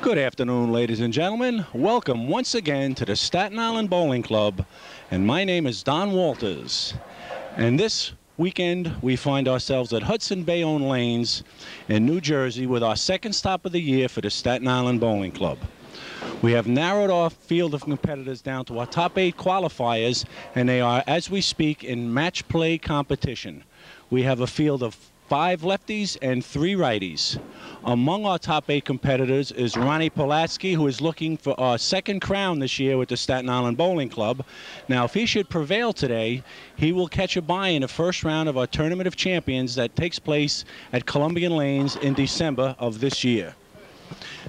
Good afternoon, ladies and gentlemen. Welcome once again to the Staten Island Bowling Club, and my name is Don Walters. And this weekend we find ourselves at Hudson Bayonne Lanes in New Jersey with our second stop of the year for the Staten Island Bowling Club. We have narrowed our field of competitors down to our top 8 qualifiers, and they are, as we speak, in match play competition. We have a field of 5 lefties and 3 righties. Among our top 8 competitors is Ronnie Polatsky, who is looking for our second crown this year with the Staten Island Bowling Club. Now, if he should prevail today, he will catch a bye in the first round of our Tournament of Champions that takes place at Columbian Lanes in December of this year.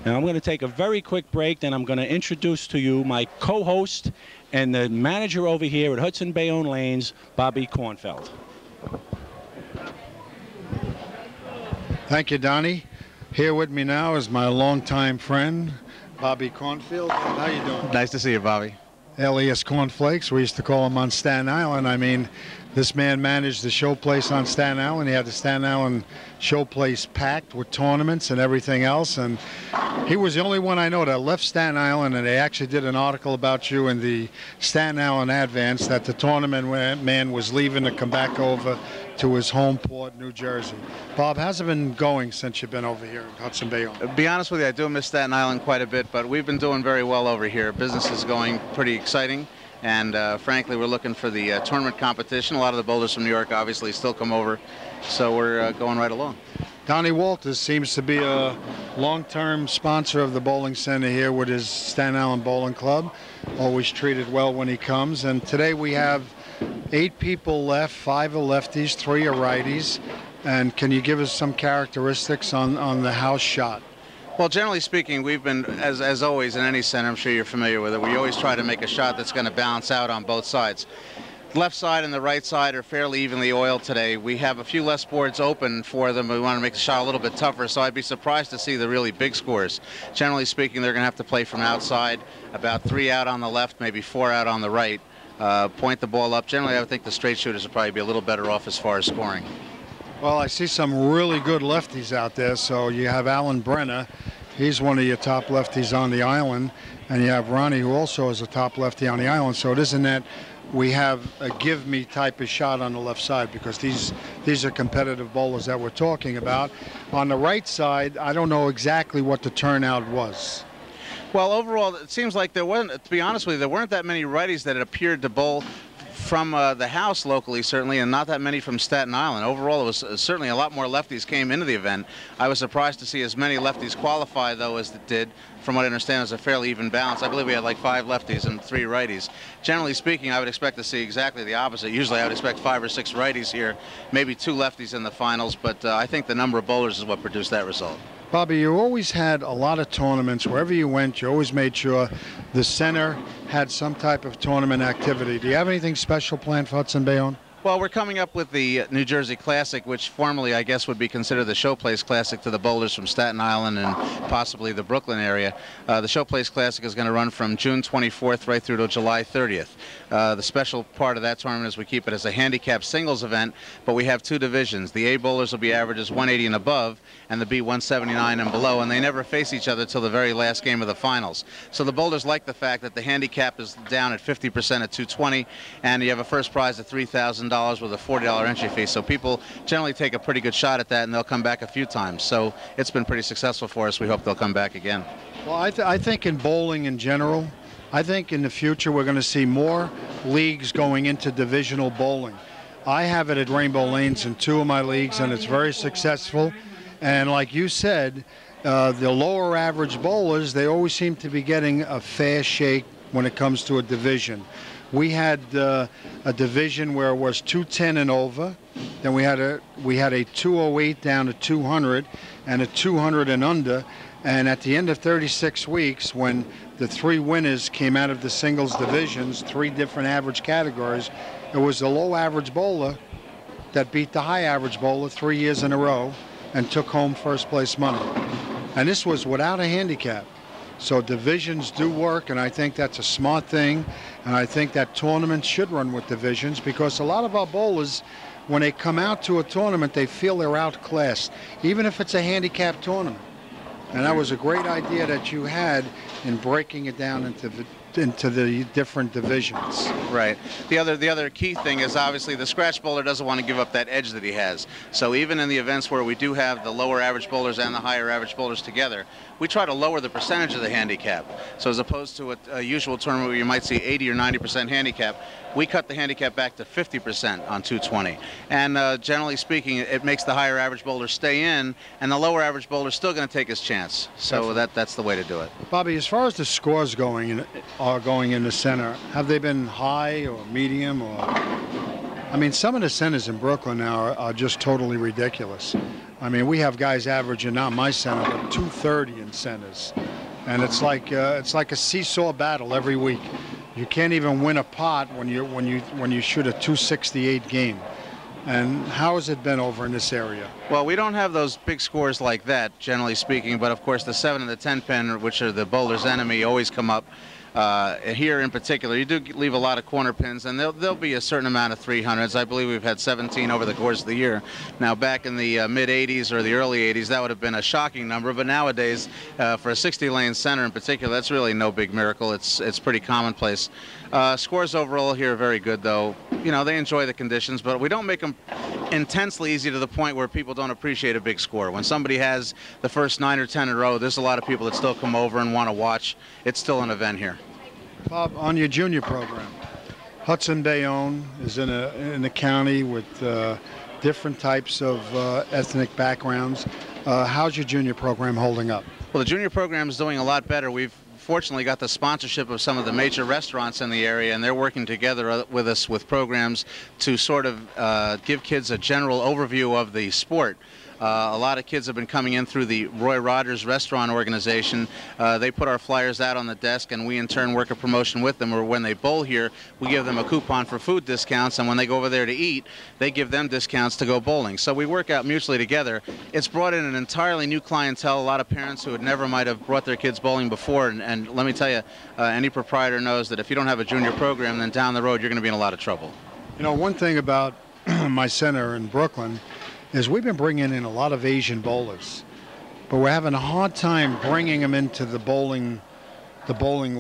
Now, I'm going to take a very quick break, then I'm going to introduce to you my co-host and the manager over here at Hudson Bayonne Lanes, Bobby Kornfeld. Thank you, Donnie. Here with me now is my longtime friend, Bobby Cornfield. How you doing? Nice to see you, Bobby. Alias Cornflakes. We used to call him on Staten Island. I mean, this man managed the show place on Staten Island. He had the Staten Island show place packed with tournaments and everything else. And he was the only one I know that left Staten Island, and they actually did an article about you in the Staten Island Advance that the tournament man was leaving to come back over to his home port, New Jersey. Bob, how's it been going since you've been over here in Hudson Bayonne? To be honest with you, I do miss Staten Island quite a bit, but we've been doing very well over here. Business is going pretty exciting, and frankly, we're looking for the tournament competition. A lot of the bowlers from New York obviously still come over, so we're going right along. Donnie Walters seems to be a long-term sponsor of the bowling center here with his Staten Island Bowling Club. Always treated well when he comes, and today we have 8 people left, 5 are lefties, 3 are righties. And can you give us some characteristics on the house shot? Well, generally speaking, we've been, as always in any center, I'm sure you're familiar with it, we always try to make a shot that's going to balance out on both sides. The left side and the right side are fairly evenly oiled today. We have a few less boards open for them, but we want to make the shot a little bit tougher, so I'd be surprised to see the really big scores. Generally speaking, they're going to have to play from outside, about 3 out on the left, maybe 4 out on the right. Point the ball up. Generally, I would think the straight shooters will probably be a little better off as far as scoring. Well, I see some really good lefties out there. So you have Brenner. He's one of your top lefties on the island. And you have Ronnie, who also is a top lefty on the island. So it isn't that we have a give-me type of shot on the left side, because these are competitive bowlers that we're talking about. On the right side, I don't know exactly what the turnout was. Well, overall, it seems like there wasn't, to be honest with you, there weren't that many righties that appeared to bowl from the house locally, certainly, and not that many from Staten Island. Overall, it was certainly a lot more lefties came into the event. I was surprised to see as many lefties qualify, though, as it did. From what I understand, it was a fairly even balance. I believe we had like 5 lefties and 3 righties. Generally speaking, I would expect to see exactly the opposite. Usually I would expect 5 or 6 righties here, maybe 2 lefties in the finals, but I think the number of bowlers is what produced that result. Bobby, you always had a lot of tournaments. Wherever you went, you always made sure the center had some type of tournament activity. Do you have anything special planned for Hudson Bayonne? Well, we're coming up with the New Jersey Classic, which formerly, I guess, would be considered the Showplace Classic to the bowlers from Staten Island and possibly the Brooklyn area. The Showplace Classic is going to run from June 24th right through to July 30th. The special part of that tournament is we keep it as a handicap singles event, but we have 2 divisions. The A bowlers will be averages 180 and above, and the B 179 and below, and they never face each other till the very last game of the finals. So the bowlers like the fact that the handicap is down at 50% at 220, and you have a first prize of $3,000 with a $40 entry fee. So people generally take a pretty good shot at that, and they'll come back a few times. So it's been pretty successful for us. We hope they'll come back again. Well, I think in bowling in general, I think in the future we're going to see more leagues going into divisional bowling. I have it at Rainbow Lanes in 2 of my leagues, and it's very successful. And like you said, the lower average bowlers, they always seem to be getting a fair shake when it comes to a division. We had a division where it was 210 and over. Then we had a 208 down to 200 and a 200 and under. And at the end of 36 weeks, when the 3 winners came out of the singles divisions, 3 different average categories, it was the low average bowler that beat the high average bowler 3 years in a row and took home first place money. And this was without a handicap. So divisions do work, and I think that's a smart thing. And I think that tournaments should run with divisions, because a lot of our bowlers, when they come out to a tournament, they feel they're outclassed, even if it's a handicap tournament. And that was a great idea that you had in breaking it down into the different divisions. Right. The other key thing is obviously the scratch bowler doesn't want to give up that edge that he has. So even in the events where we do have the lower average bowlers and the higher average bowlers together, we try to lower the percentage of the handicap. So as opposed to a usual tournament where you might see 80 or 90% handicap, we cut the handicap back to 50% on 220. And generally speaking, it makes the higher average bowler stay in, and the lower average bowler is still going to take his chance. So that's the way to do it. Bobby, as far as the scores going in the center, have they been high or medium? Or I mean, some of the centers in Brooklyn now are just totally ridiculous. I mean, we have guys averaging, not my center, but 230 in centers, and it's like a seesaw battle every week. You can't even win a pot when you shoot a 268 game. And how has it been over in this area? Well, we don't have those big scores like that, generally speaking, but of course the 7 and the 10 pin, which are the bowler's enemy, always come up. Here in particular, you do leave a lot of corner pins, and there'll be a certain amount of 300s. I believe we've had 17 over the course of the year. Now, back in the mid-'80s or the early '80s, that would have been a shocking number, but nowadays, for a 60-lane center in particular, that's really no big miracle. It's pretty commonplace. Scores overall here are very good, though. You know, they enjoy the conditions, but we don't make them intensely easy to the point where people don't appreciate a big score. When somebody has the first 9 or 10 in a row, there's a lot of people that still come over and want to watch. It's still an event here. Bob, on your junior program, Hudson, Bayonne is in a county with different types of ethnic backgrounds. How's your junior program holding up? Well, the junior program is doing a lot better. We've fortunately got the sponsorship of some of the major restaurants in the area, and they're working together with us with programs to sort of give kids a general overview of the sport. A lot of kids have been coming in through the Roy Rogers Restaurant Organization. They put our flyers out on the desk, and we in turn work a promotion with them, or when they bowl here, we give them a coupon for food discounts, and when they go over there to eat, they give them discounts to go bowling. So we work out mutually together. It's brought in an entirely new clientele, a lot of parents who had never might have brought their kids bowling before, and let me tell you, any proprietor knows that if you don't have a junior program, then down the road you're going to be in a lot of trouble. You know, one thing about my center in Brooklyn is we've been bringing in a lot of Asian bowlers, but we're having a hard time bringing them into the bowling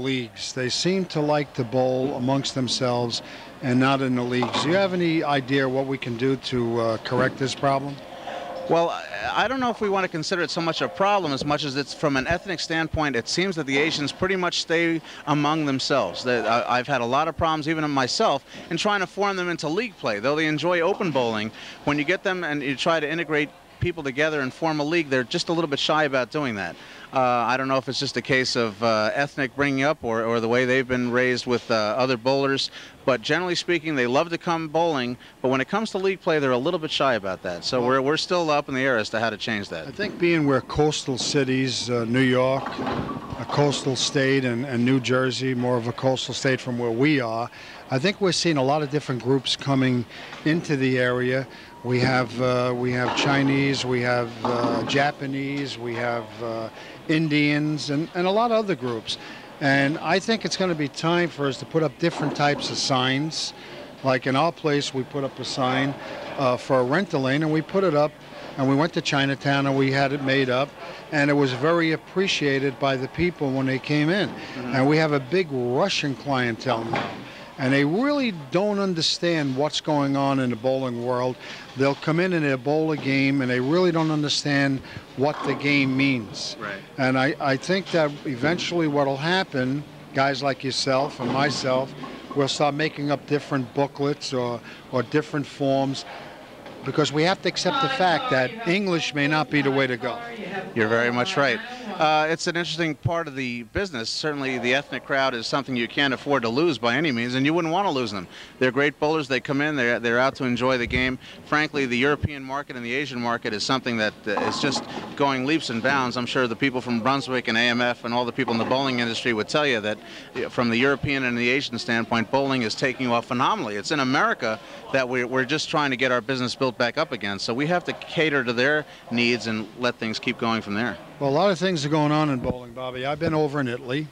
leagues. They seem to like to bowl amongst themselves and not in the leagues. Do you have any idea what we can do to correct this problem? Well, I don't know if we want to consider it so much a problem as much as it's from an ethnic standpoint. It seems that the Asians pretty much stay among themselves. I've had a lot of problems, even myself, in trying to form them into league play. Though they enjoy open bowling, when you get them and you try to integrate people together and form a league, they're just a little bit shy about doing that. I don't know if it's just a case of ethnic bringing up or the way they've been raised with other bowlers, but generally speaking, they love to come bowling, but when it comes to league play, they're a little bit shy about that. So we're still up in the air as to how to change that. I think being we're coastal cities, New York, a coastal state, and New Jersey, more of a coastal state from where we are, I think we're seeing a lot of different groups coming into the area. We have Chinese, we have Japanese, we have Indians, and a lot of other groups. And I think it's going to be time for us to put up different types of signs. Like in our place, we put up a sign for a rental lane, and we put it up, and we went to Chinatown, and we had it made up, and it was very appreciated by the people when they came in. Mm-hmm. And we have a big Russian clientele now. And they really don't understand what's going on in the bowling world. They'll come in and they'll bowl a game, and they really don't understand what the game means. Right. And I think that eventually what will happen, guys like yourself and myself, will start making up different booklets or different forms, because we have to accept the fact that English may not be the way to go. You're very much right. It's an interesting part of the business. Certainly the ethnic crowd is something you can't afford to lose by any means, and you wouldn't want to lose them. They're great bowlers. They come in. They're out to enjoy the game. Frankly, the European market and the Asian market is something that is just going leaps and bounds. I'm sure the people from Brunswick and AMF and all the people in the bowling industry would tell you that from the European and the Asian standpoint, bowling is taking off phenomenally. It's in America that we're just trying to get our business built back up again. So we have to cater to their needs and let things keep going from there. Well, a lot of things are going on in bowling, Bobby. I've been over in Italy,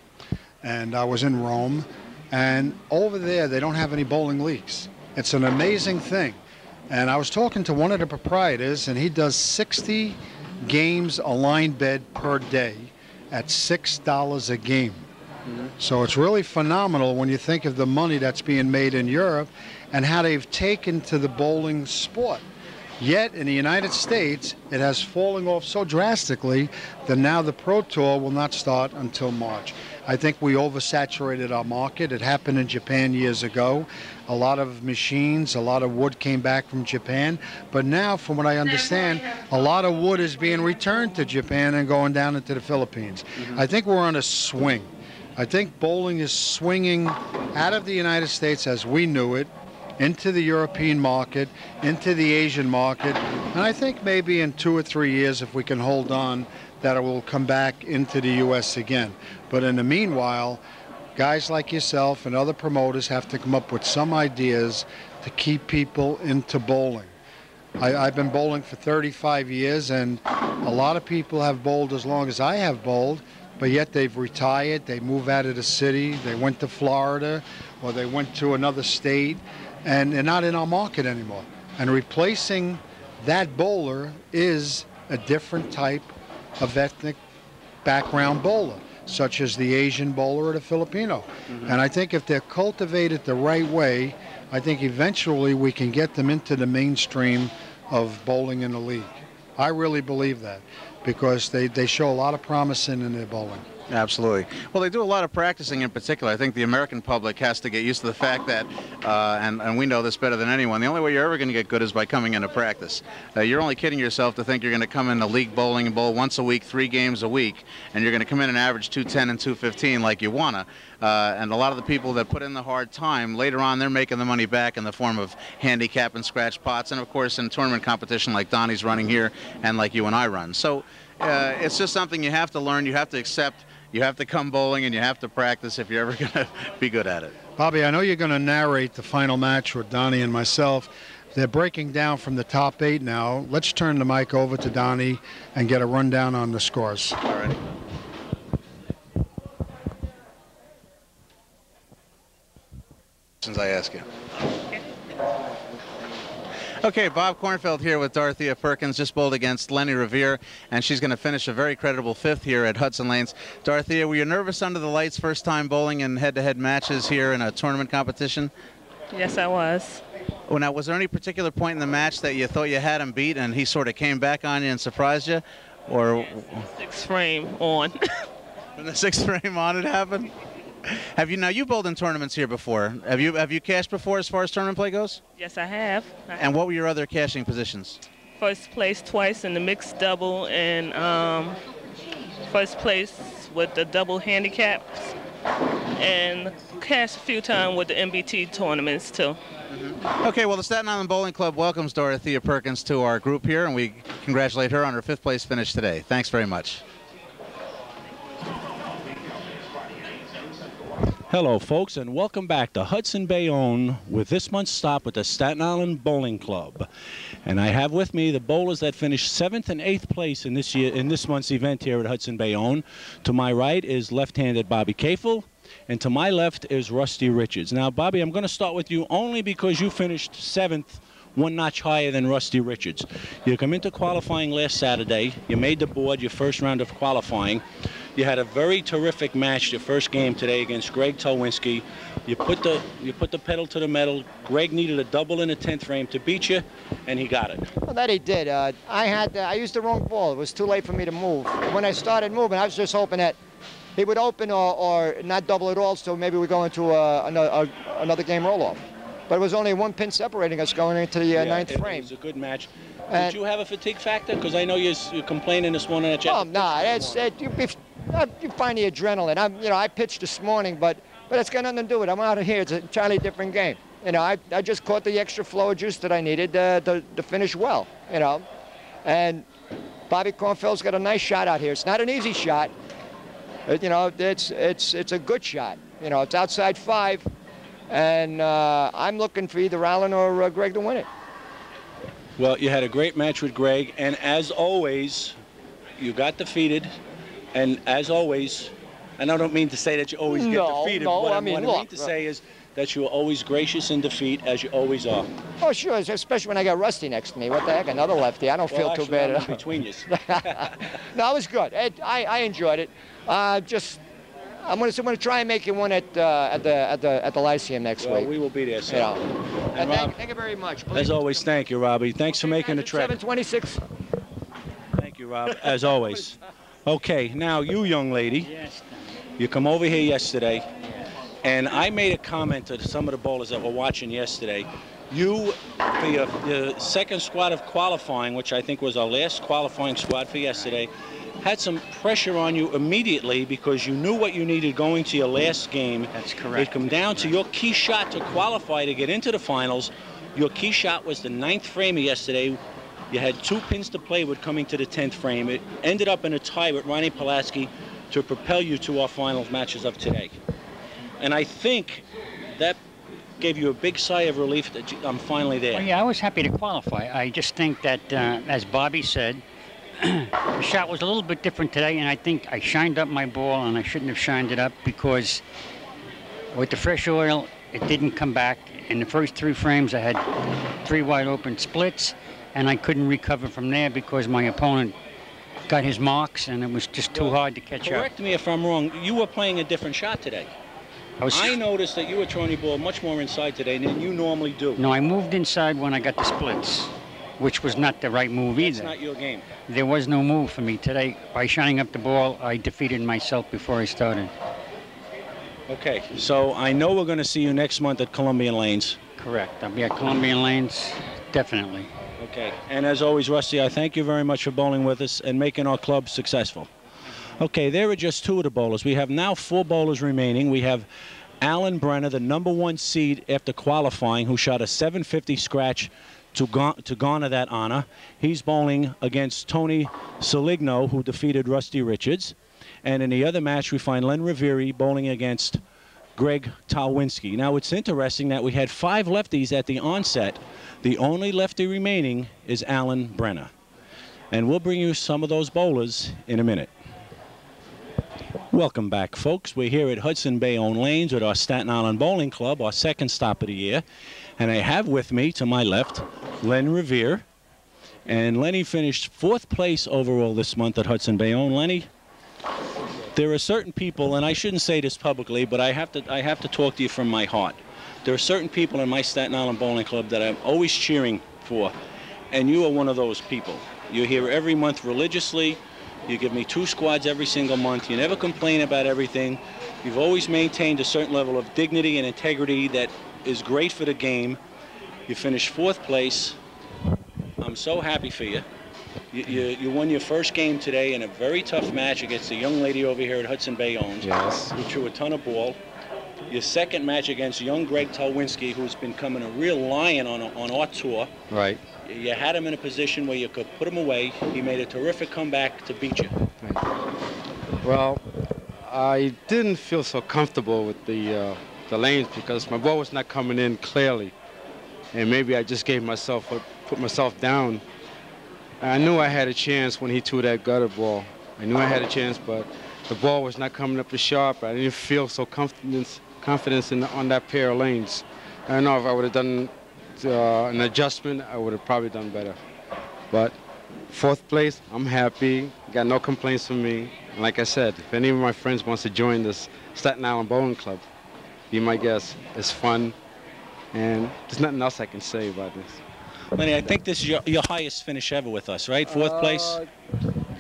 and I was in Rome, and over there they don't have any bowling leagues. It's an amazing thing. And I was talking to one of the proprietors, and he does 60 games a line bed per day at $6 a game. So it's really phenomenal when you think of the money that's being made in Europe and how they've taken to the bowling sport. Yet in the United States, it has fallen off so drastically that now the Pro Tour will not start until March. I think we oversaturated our market. It happened in Japan years ago. A lot of machines, a lot of wood came back from Japan. But now, from what I understand, a lot of wood is being returned to Japan and going down into the Philippines. I think we're on a swing. I think bowling is swinging out of the United States as we knew it, into the European market, into the Asian market, and I think maybe in 2 or 3 years, if we can hold on, that it will come back into the U.S. again. But in the meanwhile, guys like yourself and other promoters have to come up with some ideas to keep people into bowling. I've been bowling for 35 years, and a lot of people have bowled as long as I have bowled, but yet they've retired, they move out of the city, they went to Florida, or they went to another state, and they're not in our market anymore. And replacing that bowler is a different type of ethnic background bowler, such as the Asian bowler or the Filipino. And I think if they're cultivated the right way, I think eventually we can get them into the mainstream of bowling in the league. I really believe that, because they show a lot of promise in their bowling. Absolutely. Well, they do a lot of practicing in particular. I think the American public has to get used to the fact that, and we know this better than anyone, the only way you're ever going to get good is by coming into practice. You're only kidding yourself to think you're going to come into league bowling and bowl once a week, 3 games a week, and you're going to come in and average 210 and 215 like you want to. And a lot of the people that put in the hard time, later on they're making the money back in the form of handicap and scratch pots, and of course in tournament competition like Donnie's running here and like you and I run. So it's just something you have to learn, you have to accept. You have to come bowling and you have to practice if you're ever going to be good at it. Bobby, I know you're going to narrate the final match with Donnie and myself. They're breaking down from the top 8 now. Let's turn the mic over to Donnie and get a rundown on the scores. All right. Since I ask you. Okay, Bob Kornfeld here with Dorothea Perkins, just bowled against Lenny Revere, and she's going to finish a very creditable 5th here at Hudson Lanes. Dorothea, were you nervous under the lights first time bowling in head-to-head matches here in a tournament competition? Yes, I was. Well, now, was there any particular point in the match that you thought you had him beat and he sort of came back on you and surprised you? Or 6th frame on. From the 6th frame on it happened? Have you, now you bowled in tournaments here before. Have you cashed before as far as tournament play goes? Yes, I have. And what were your other cashing positions? First place twice in the mixed double, and first place with the double handicaps, and cashed a few times with the MBT tournaments too. Okay, well, the Staten Island Bowling Club welcomes Dorothea Perkins to our group here, and we congratulate her on her 5th place finish today. Thanks very much. Hello, folks, and welcome back to Hudson, Bayonne with this month's stop with the Staten Island Bowling Club. And I have with me the bowlers that finished 7th and 8th place in this month's event here at Hudson, Bayonne. To my right is left-handed Bobby Kafel, and to my left is Rusty Richards. Now, Bobby, I'm going to start with you only because you finished 7th, 1 notch higher than Rusty Richards. You come into qualifying last Saturday. You made the board your first round of qualifying. You had a very terrific match, your first game today against Greg Tolwinski. You put the pedal to the metal. Greg needed a double in the 10th frame to beat you, and he got it. Well, that he did. I used the wrong ball. It was too late for me to move. When I started moving, I was just hoping that he would open or not double at all, so maybe we go into another game roll-off. But it was only 1 pin separating us going into the 9th frame. It was a good match. Did you have a fatigue factor? Because I know you're complaining this morning that you. Oh no, you find the adrenaline. I pitched this morning, but it's got nothing to do with it. I'm out of here. It's an entirely different game. I just caught the extra flow of juice that I needed to finish well. And Bobby Kornfeld's got a nice shot out here. It's not an easy shot. It's a good shot. It's outside 5. And I'm looking for either Alan or Greg to win it. Well, you had a great match with Greg, and as always, you got defeated. And as always, and I don't mean to say that you always get defeated. No, what I I mean mean to say is that you are always gracious in defeat, as you always are. Oh, sure, especially when I got Rusty next to me. What the heck, another lefty. I don't feel too bad at all. Between you. No, it was good. I enjoyed it. I'm gonna try and make you one at the Lyceum next week. We will be there, sir. You know. And thank you very much. Please. As always, thank you, Robbie. Thanks for making the trip. 726. Thank you, Rob. As always. Okay, now you, young lady. Yes. You come over here yesterday, and I made a comment to some of the bowlers that were watching yesterday. You, for your second squad of qualifying, which I think was our last qualifying squad for yesterday, had some pressure on you immediately because you knew what you needed going to your last game. That's correct. It come down to your key shot to qualify to get into the finals. Your key shot was the 9th frame yesterday. You had 2 pins to play with coming to the 10th frame. It ended up in a tie with Ronnie Pulaski to propel you to our final matches of today. And I think that gave you a big sigh of relief that I'm finally there. Well, yeah, I was happy to qualify. I just think that, as Bobby said, the shot was a little bit different today, and I think I shined up my ball, and I shouldn't have shined it up because with the fresh oil, it didn't come back. In the first 3 frames, I had 3 wide open splits, and I couldn't recover from there because my opponent got his marks, and it was just too hard to catch up. Correct me if I'm wrong. You were playing a different shot today. I noticed that you were throwing your ball much more inside today than you normally do. No, I moved inside when I got the splits, which was not the right move either. It's not your game. There was no move for me today. By shining up the ball, I defeated myself before I started. Okay, so I know we're going to see you next month at Columbian Lanes. Correct. I'll be at Columbian Lanes, definitely. Okay, and as always, Rusty, I thank you very much for bowling with us and making our club successful. Okay, there are just 2 of the bowlers. We have now 4 bowlers remaining. We have Alan Brenner, the #1 seed after qualifying, who shot a 750 scratch to garner that honor. He's bowling against Tony Saligno, who defeated Rusty Richards. And in the other match, we find Len Riveri bowling against Greg Tolwinski. Now, it's interesting that we had 5 lefties at the onset. The only lefty remaining is Alan Brenner. And we'll bring you some of those bowlers in a minute. Welcome back, folks. We're here at Hudson Bayonne Lanes with our Staten Island Bowling Club, our second stop of the year. And I have with me, to my left, Len Revere. And Lenny finished 4th place overall this month at Hudson Bayonne. Lenny, there are certain people, and I shouldn't say this publicly, but I have to talk to you from my heart. There are certain people in my Staten Island Bowling Club that I'm always cheering for, and you are one of those people. You're here every month religiously. You give me 2 squads every single month. You never complain about everything. You've always maintained a certain level of dignity and integrity that is great for the game. You finished 4th place. I'm so happy for you. You won your first game today in a very tough match against a young lady over here at Hudson Bayonne. Yes. Who threw a ton of ball. Your second match against young Greg Tolwinski, who's becoming a real lion on our tour. Right. You had him in a position where you could put him away. He made a terrific comeback to beat you. Right. Well, I didn't feel so comfortable with the lanes because my ball was not coming in clearly, and maybe I just put myself down. I knew I had a chance when he threw that gutter ball. I knew I had a chance, but the ball was not coming up as sharp. I didn't feel so confidence on that pair of lanes. I don't know if I would have done an adjustment, I would have probably done better. But 4th place, I'm happy. Got no complaints from me. And like I said, if any of my friends wants to join this Staten Island Bowling Club, be my guest. It's fun, and there's nothing else I can say about this. Lenny, I think this is your highest finish ever with us, right? 4th place?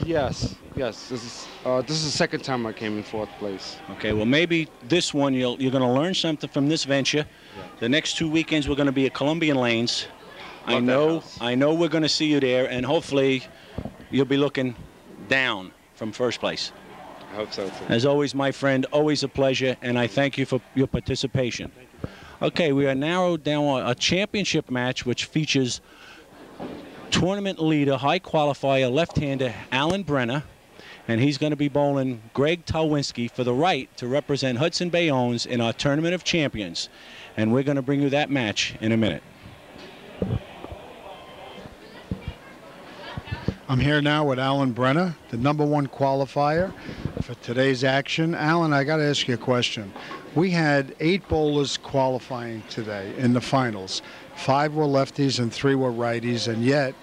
Yes. This is the second time I came in 4th place. Okay, well, maybe this one you're going to learn something from this venture. Yeah. The next 2 weekends we're going to be at Columbian Lanes. I know we're going to see you there, and hopefully you'll be looking down from 1st place. I hope so, too. As always, my friend, always a pleasure, and I thank you for your participation. Okay, we are narrowed down a championship match which features tournament leader, high qualifier, left-hander Alan Brenner, and he's going to be bowling Greg Towlinski for the right to represent Hudson Bayonne in our Tournament of Champions. And we're going to bring you that match in a minute. I'm here now with Alan Brenner, the #1 qualifier for today's action. Alan, I got to ask you a question. We had 8 bowlers qualifying today in the finals. 5 were lefties and 3 were righties, and yet,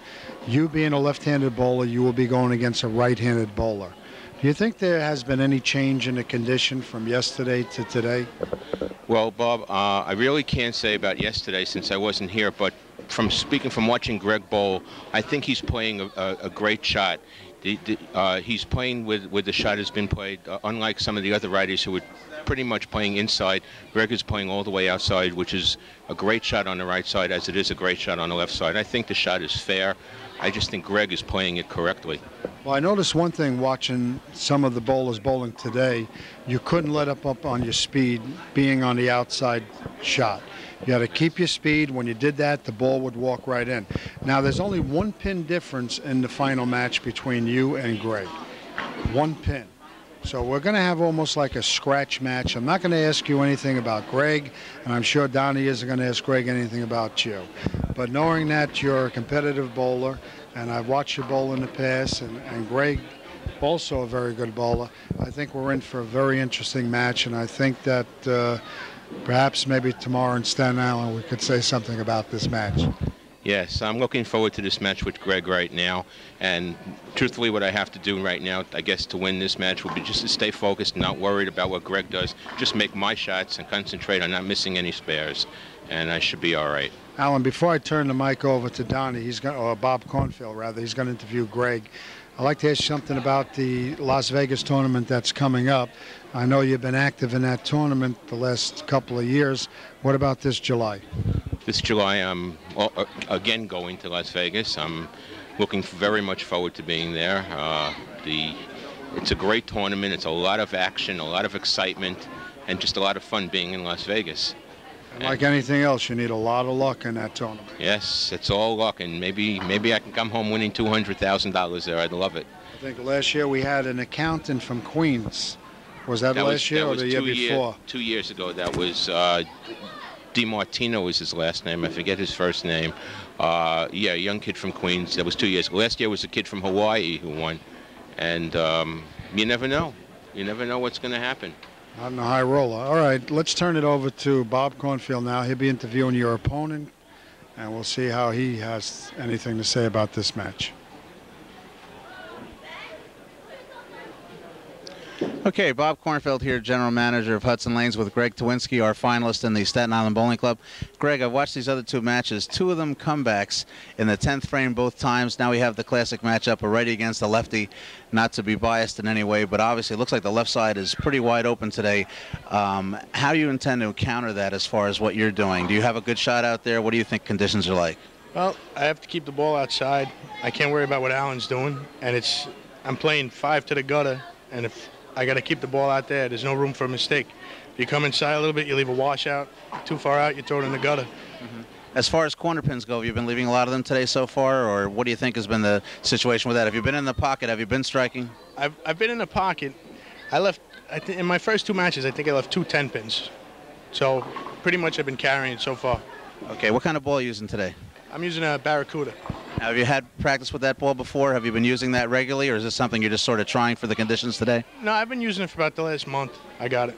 you being a left-handed bowler, you will be going against a right-handed bowler. Do you think there has been any change in the condition from yesterday to today? Well, Bob, I really can't say about yesterday since I wasn't here, but from watching Greg bowl, I think he's playing a great shot. He's playing with the shot has been played, unlike some of the other righties who were pretty much playing inside. Greg is playing all the way outside, which is a great shot on the right side, as it is a great shot on the left side. I think the shot is fair. I just think Greg is playing it correctly. Well, I noticed one thing watching some of the bowlers bowling today. You couldn't let up on your speed being on the outside shot. You had to keep your speed. When you did that, the ball would walk right in. Now, there's only 1 pin difference in the final match between you and Greg. 1 pin. So we're going to have almost like a scratch match. I'm not going to ask you anything about Greg, and I'm sure Donnie isn't going to ask Greg anything about you. But knowing that you're a competitive bowler, and I've watched you bowl in the past, and Greg also a very good bowler, I think we're in for a very interesting match, and I think that perhaps maybe tomorrow in Staten Island we could say something about this match. Yes, I'm looking forward to this match with Greg right now. And truthfully, what I have to do right now, I guess, to win this match will be just to stay focused, not worried about what Greg does. Just make my shots and concentrate on not missing any spares. And I should be all right. Alan, before I turn the mic over to Donnie, or Bob Cornfield, rather, he's going to interview Greg. I'd like to ask you something about the Las Vegas tournament that's coming up. I know you've been active in that tournament the last couple of years. What about this July? This July, I'm again going to Las Vegas. I'm looking very much forward to being there. It's a great tournament. It's a lot of action, a lot of excitement, and just a lot of fun being in Las Vegas. And like anything else, you need a lot of luck in that tournament. Yes, it's all luck, and maybe I can come home winning $200,000 there. I'd love it. I think last year we had an accountant from Queens. Was that last year or the year before? 2 years ago. That was DiMartino was his last name. I forget his first name. Yeah, a young kid from Queens. That was 2 years ago. Last year was a kid from Hawaii who won. And you never know. You never know what's going to happen. Not in a high roller. All right, let's turn it over to Bob Cornfield now. He'll be interviewing your opponent, and we'll see how he has anything to say about this match. Okay, Bob Cornfield here, General Manager of Hudson Lanes, with Greg Towlinski, our finalist in the Staten Island Bowling Club. Greg, I've watched these other 2 matches, 2 of them comebacks in the 10th frame both times. Now we have the classic matchup, a righty against a lefty. Not to be biased in any way, but obviously it looks like the left side is pretty wide open today. How do you intend to counter that as far as what you're doing? Do you have a good shot out there? What do you think conditions are like? Well, I have to keep the ball outside. I can't worry about what Alan's doing, and I'm playing 5 to the gutter, and if I got to keep the ball out there. There's no room for a mistake. If you come inside a little bit, you leave a washout. Too far out, you throw it in the gutter. Mm-hmm. As far as corner pins go, have you been leaving a lot of them today so far, or what do you think has been the situation with that? Have you been in the pocket? Have you been striking? I've been in the pocket. In my first 2 matches, I think I left 2 10 pins. So pretty much I've been carrying it so far. Okay, what kind of ball are you using today? I'm using a Barracuda. Now, have you had practice with that ball before? Have you been using that regularly, or is this something you're just sort of trying for the conditions today? No, I've been using it for about the last month. I got it.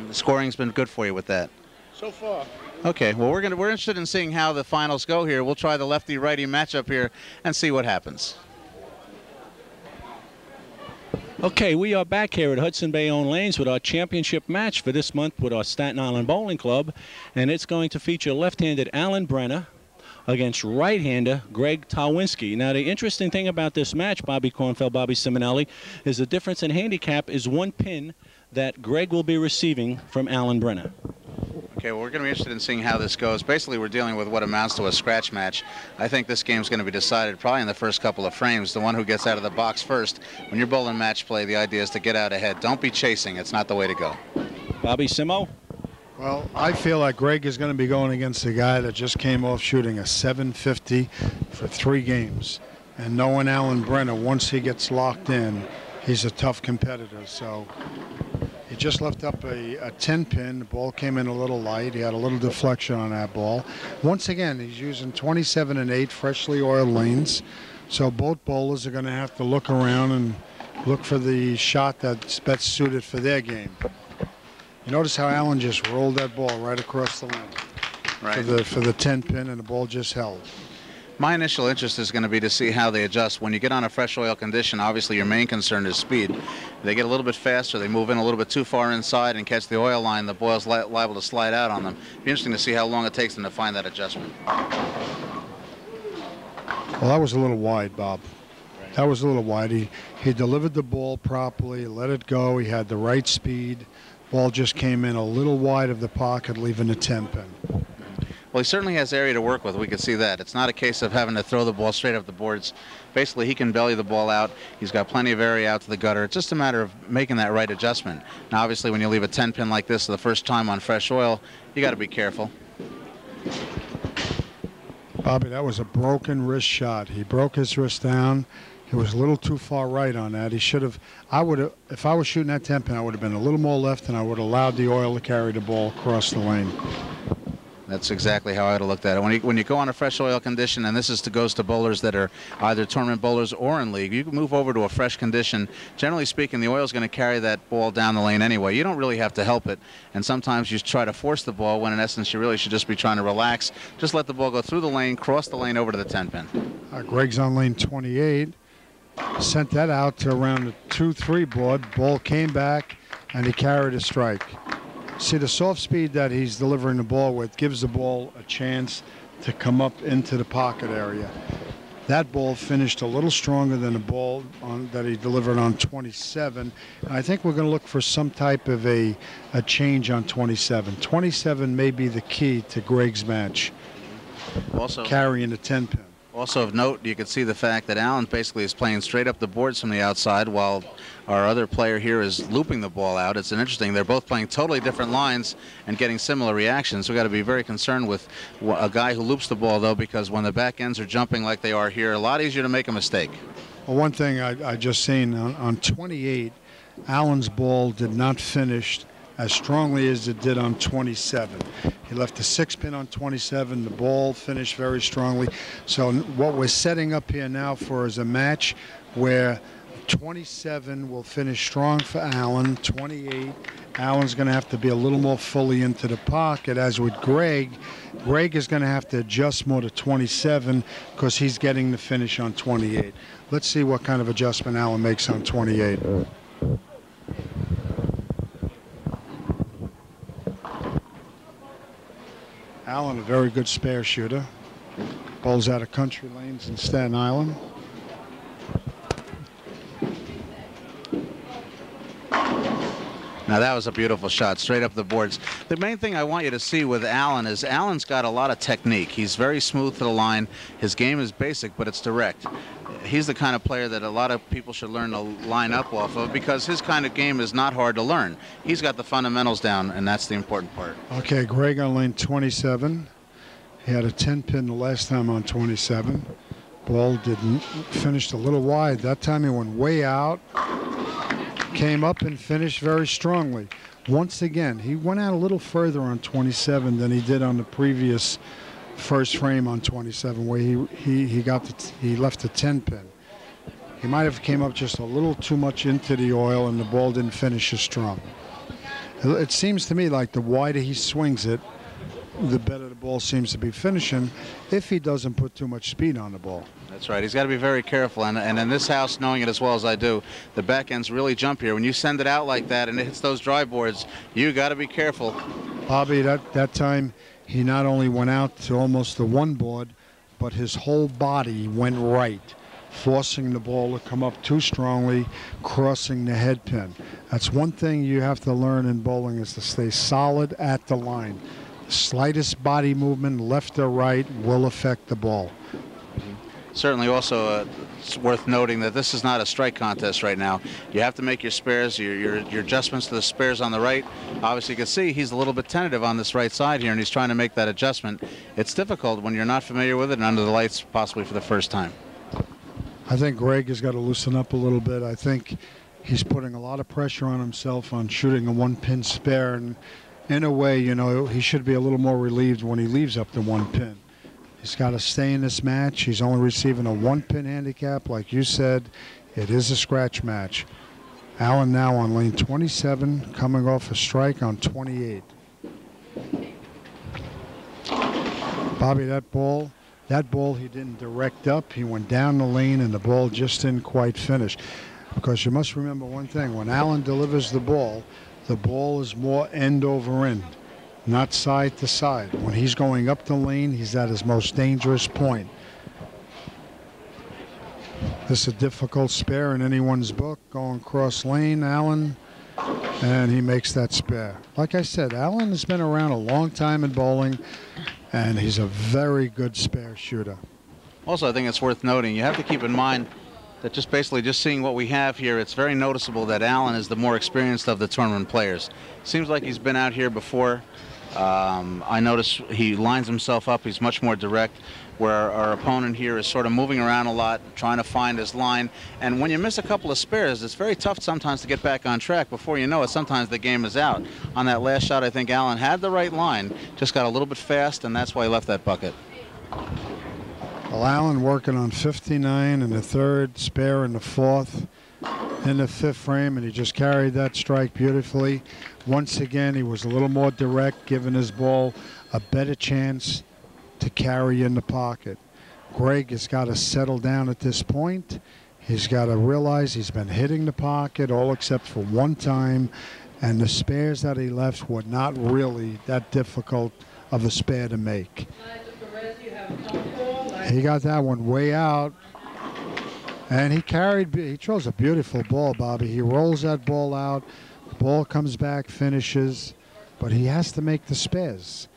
The scoring's been good for you with that? So far. Okay, well, we're interested in seeing how the finals go here. We'll try the lefty-righty matchup here and see what happens. Okay, we are back here at Hudson Bayonne Lanes with our championship match for this month with our Staten Island Bowling Club, and it's going to feature left-handed Alan Brenner against right-hander Greg Towlinski. Now, the interesting thing about this match, Bobby Cornfield, Bobby Simonelli, is the difference in handicap is 1 pin that Greg will be receiving from Alan Brenner. Okay, well, we're going to be interested in seeing how this goes. Basically, we're dealing with what amounts to a scratch match. I think this game's going to be decided probably in the first couple of frames. The one who gets out of the box first. When you're bowling match play, the idea is to get out ahead. Don't be chasing. It's not the way to go. Bobby Simo? Well, I feel like Greg is going to be going against a guy that just came off shooting a 750 for 3 games. And knowing Alan Brenner, once he gets locked in, he's a tough competitor. So he just left up a 10 pin. The ball came in a little light. He had a little deflection on that ball. Once again, he's using 27 and 8 freshly oiled lanes. So both bowlers are going to have to look around look for the shot that's best suited for their game. You notice how Allen just rolled that ball right across the line for the 10 pin, and the ball just held. My initial interest is going to be to see how they adjust. When you get on a fresh oil condition, obviously your main concern is speed. They get a little bit faster, they move in a little bit too far inside and catch the oil line, the ball's liable to slide out on them. It'll be interesting to see how long it takes them to find that adjustment. Well, that was a little wide, Bob. That was a little wide. He delivered the ball properly, let it go. He had the right speed. Ball just came in a little wide of the pocket, leaving the 10 pin. Well, he certainly has area to work with. We can see that. It's not a case of having to throw the ball straight up the boards. Basically, he can belly the ball out. He's got plenty of area out to the gutter. It's just a matter of making that right adjustment. Now, obviously, when you leave a 10 pin like this for the first time on fresh oil, you got to be careful. Bobby, that was a broken wrist shot. He broke his wrist down. He was a little too far right on that. He should have. If I was shooting that 10 pin, I would have been a little more left, and I would have allowed the oil to carry the ball across the lane. That's exactly how I would have looked at it. When you go on a fresh oil condition, and this goes to bowlers that are either tournament bowlers or in league, you can move over to a fresh condition. Generally speaking, the oil is going to carry that ball down the lane anyway. You don't really have to help it, and sometimes you try to force the ball when in essence you really should just be trying to relax. Just let the ball go through the lane, cross the lane over to the 10 pin. Greg's on lane 28. Sent that out to around the 2-3 board. Ball came back, and he carried a strike. See, the soft speed that he's delivering the ball with gives the ball a chance to come up into the pocket area. That ball finished a little stronger than the ball that he delivered on 27. And I think we're going to look for some type of a change on 27. 27 may be the key to Greg's match. Also, carrying the 10 pin. Also of note, you can see the fact that Allen basically is playing straight up the boards from the outside while our other player here is looping the ball out. It's interesting. They're both playing totally different lines and getting similar reactions. We've got to be very concerned with a guy who loops the ball, though, because when the back ends are jumping like they are here, a lot easier to make a mistake. Well, one thing I just seen on 28, Allen's ball did not finish as strongly as it did on 27. He left the 6 pin on 27. The ball finished very strongly. So what we're setting up here now for is a match where 27 will finish strong for Allen. 28, Allen's going to have to be a little more fully into the pocket. As with Greg is going to have to adjust more to 27 because he's getting the finish on 28. Let's see what kind of adjustment Allen makes on 28. Allen, a very good spare shooter. Bowls out of country lanes in Staten Island. Now that was a beautiful shot, straight up the boards. The main thing I want you to see with Allen is Allen's got a lot of technique. He's very smooth to the line. His game is basic, but it's direct. He's the kind of player that a lot of people should learn to line up off of because his kind of game is not hard to learn. He's got the fundamentals down, and that's the important part. Okay, Greg on lane 27. He had a 10 pin the last time on 27. Ball didn't finished a little wide. That time he went way out. Came up and finished very strongly. Once again, he went out a little further on 27 than he did on the previous first frame on 27, where he left the 10 pin. He might have came up just a little too much into the oil, and the ball didn't finish as strong. It seems to me like the wider he swings it, the better the ball seems to be finishing if he doesn't put too much speed on the ball. That's right. He's got to be very careful. And in this house, knowing it as well as I do, the back ends really jump here. When you send it out like that and it hits those dry boards, you got to be careful. Bobby, that time he not only went out to almost the one board, but his whole body went right, forcing the ball to come up too strongly, crossing the head pin. That's one thing you have to learn in bowling, is to stay solid at the line. The slightest body movement, left or right, will affect the ball. Certainly also it's worth noting that this is not a strike contest right now. You have to make your spares, your adjustments to the spares on the right. Obviously you can see he's a little bit tentative on this right side here, and he's trying to make that adjustment. It's difficult when you're not familiar with it and under the lights possibly for the first time. I think Greg has got to loosen up a little bit. I think he's putting a lot of pressure on himself on shooting a one-pin spare, and in a way, you know, he should be a little more relieved when he leaves up to one pin. He's got to stay in this match. He's only receiving a one-pin handicap, like you said. It is a scratch match. Allen now on lane 27, coming off a strike on 28. Bobby, that ball he didn't direct up. He went down the lane and the ball just didn't quite finish. Because you must remember one thing, when Allen delivers the ball is more end over end, not side to side. When he's going up the lane, he's at his most dangerous point. This is a difficult spare in anyone's book, going cross lane, Allen, and he makes that spare. Like I said, Allen has been around a long time in bowling, and he's a very good spare shooter. Also, I think it's worth noting, you have to keep in mind that just seeing what we have here, it's very noticeable that Allen is the more experienced of the tournament players. Seems like he's been out here before. I notice he lines himself up. He's much more direct, where our opponent here is sort of moving around a lot, trying to find his line. And when you miss a couple of spares, it's very tough sometimes to get back on track. Before you know it, sometimes the game is out. On that last shot, I think Allen had the right line, just got a little bit fast, and that's why he left that bucket. Well, Allen working on 59 in the third, spare in the fourth, in the fifth frame, and he just carried that strike beautifully. Once again, he was a little more direct, giving his ball a better chance to carry in the pocket. Greg has got to settle down at this point. He's got to realize he's been hitting the pocket all except for one time, and the spares that he left were not really that difficult of a spare to make. He got that one way out, and he throws a beautiful ball, Bobby. He rolls that ball out, the ball comes back, finishes, but he has to make the spares.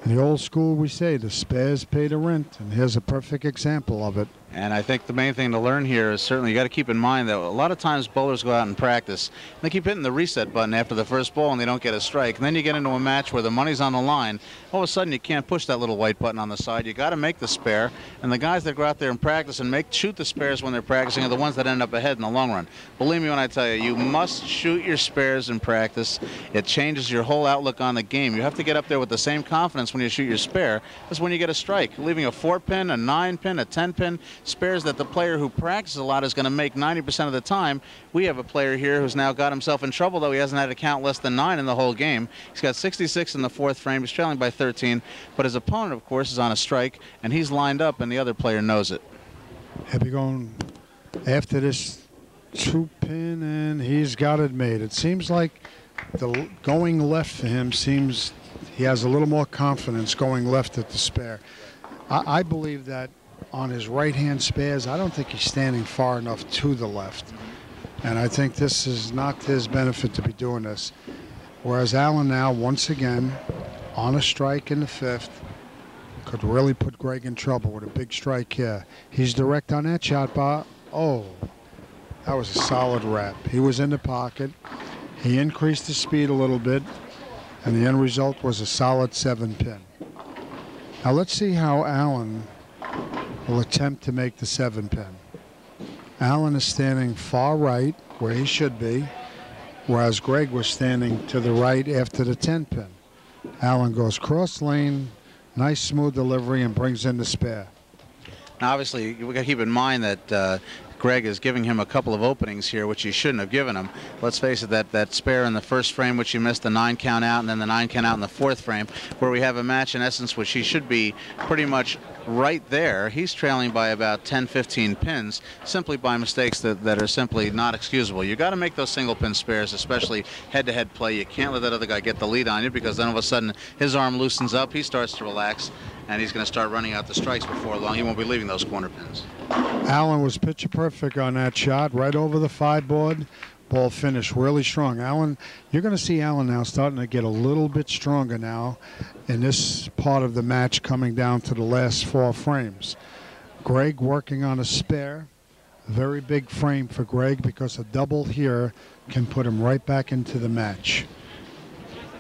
In the old school, we say the spares pay the rent, and here's a perfect example of it. And I think the main thing to learn here is certainly you got to keep in mind that a lot of times bowlers go out and practice. And they keep hitting the reset button after the first ball and they don't get a strike. And then you get into a match where the money's on the line. All of a sudden you can't push that little white button on the side. You got to make the spare. And the guys that go out there and practice and shoot the spares when they're practicing are the ones that end up ahead in the long run. Believe me when I tell you, you must shoot your spares in practice. It changes your whole outlook on the game. You have to get up there with the same confidence when you shoot your spare as when you get a strike. Leaving a 4-pin, a 9-pin, a 10-pin, spares that the player who practices a lot is going to make 90% of the time. We have a player here who's now got himself in trouble, though he hasn't had to count less than 9 in the whole game. He's got 66 in the fourth frame. He's trailing by 13, but his opponent, of course, is on a strike, and he's lined up, and the other player knows it. He'll be going after this 2-pin, and he's got it made. It seems like the going left for him seems he has a little more confidence going left at the spare. I believe that on his right-hand spares, I don't think he's standing far enough to the left. And I think this is not to his benefit to be doing this. Whereas Allen now, once again, on a strike in the fifth, could really put Greg in trouble with a big strike here. He's direct on that shot, Bob. Oh, that was a solid wrap. He was in the pocket. He increased the speed a little bit, and the end result was a solid 7-pin. Now let's see how Allen will attempt to make the 7-pin. Allen is standing far right, where he should be, whereas Greg was standing to the right after the 10-pin. Allen goes cross lane, nice smooth delivery, and brings in the spare. Now, obviously, we got to keep in mind that Greg is giving him a couple of openings here, which he shouldn't have given him. Let's face it, that spare in the first frame, which he missed the 9 count out, and then the 9 count out in the fourth frame, where we have a match, in essence, which he should be pretty much right there. He's trailing by about 10, 15 pins, simply by mistakes that are simply not excusable. You got to make those single pin spares, especially head-to-head play. You can't let that other guy get the lead on you, because then all of a sudden his arm loosens up, he starts to relax, and he's going to start running out the strikes before long. He won't be leaving those corner pins. Allen was picture perfect on that shot, right over the 5-board. Ball finished really strong. Allen, you're going to see Allen now starting to get a little bit stronger now in this part of the match, coming down to the last 4 frames. Greg working on a spare. Very big frame for Greg, because a double here can put him right back into the match.